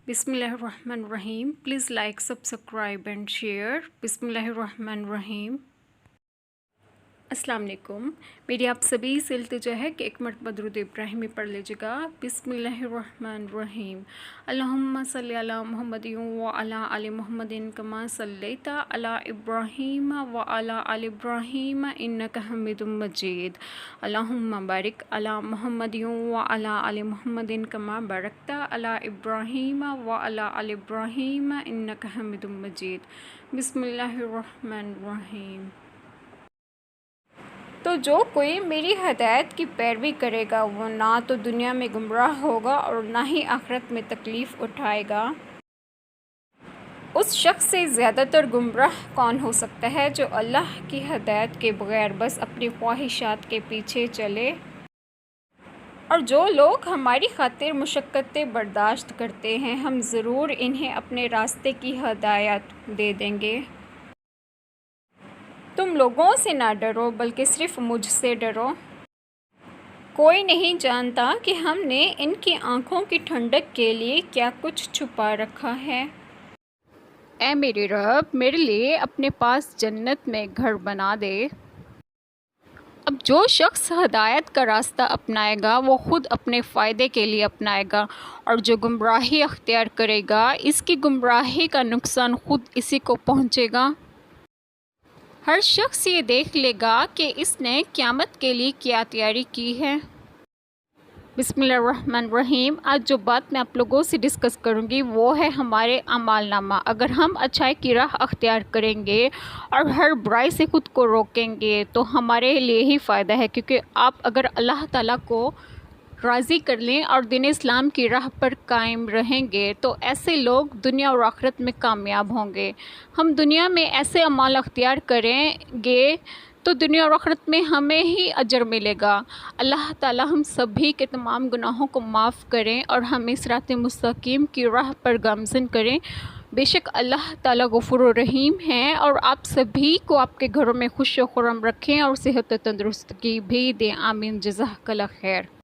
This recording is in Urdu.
بسم اللہ الرحمن الرحیم. Please like, subscribe and share. بسم اللہ الرحمن الرحیم. السلام علیکم. میری آپ سبھی سے التجا ہے کہ ایک مرتبہ درود ابراہیمی پڑھ لیجیے گا. بسم اللہ الرحمن الرحیم. اللہم صلی علی محمد وعلی آل محمد کما صلیت علی ابراہیم وعلی آل ابراہیم انک حمید مجید. اللہم بارک علی محمد وعلی آل محمد کما بارکت علی ابراہیم وعلی آل ابراہیم انک حمید مجید. بسم اللہ الرحمن الرحیم. تو جو کوئی میری ہدایت کی پیروی کرے گا وہ نہ تو دنیا میں گمراہ ہوگا اور نہ ہی آخرت میں تکلیف اٹھائے گا. اس شخص سے زیادہ تر گمراہ کون ہو سکتا ہے جو اللہ کی ہدایت کے بغیر بس اپنی خواہشات کے پیچھے چلے. اور جو لوگ ہماری خاطر مشقتیں برداشت کرتے ہیں ہم ضرور انہیں اپنے راستے کی ہدایت دے دیں گے. تم لوگوں سے نہ ڈرو بلکہ صرف مجھ سے ڈرو. کوئی نہیں جانتا کہ ہم نے ان کی آنکھوں کی ٹھنڈک کے لیے کیا کچھ چھپا رکھا ہے. اے میرے رب میرے لیے اپنے پاس جنت میں گھر بنا دے. اب جو شخص ہدایت کا راستہ اپنائے گا وہ خود اپنے فائدے کے لیے اپنائے گا اور جو گمراہی اختیار کرے گا اس کی گمراہی کا نقصان خود اسی کو پہنچے گا. ہر شخص یہ دیکھ لے گا کہ اس نے قیامت کے لیے کیا تیاری کی ہے. بسم اللہ الرحمن الرحیم. آج جو بات میں آپ لوگوں سے ڈسکس کروں گی وہ ہے ہمارے اعمال نامہ. اگر ہم اچھائی کی راہ اختیار کریں گے اور ہر برائی سے خود کو روکیں گے تو ہمارے لیے ہی فائدہ ہے، کیونکہ آپ اگر اللہ تعالیٰ کو راضی کر لیں اور دین اسلام کی راہ پر قائم رہیں گے تو ایسے لوگ دنیا اور آخرت میں کامیاب ہوں گے. ہم دنیا میں ایسے اعمال اختیار کریں گے تو دنیا اور آخرت میں ہمیں ہی اجر ملے گا. اللہ تعالیٰ ہم سبھی کے تمام گناہوں کو معاف کریں اور ہمیں صراط مستقیم کی راہ پر گامزن کریں. بے شک اللہ تعالیٰ غفور و رحیم ہیں اور آپ سبھی کو آپ کے گھروں میں خوش و خرم رکھیں اور صحت و تندرستگی بھی دیں. آمین. جزاک اللہ خیر.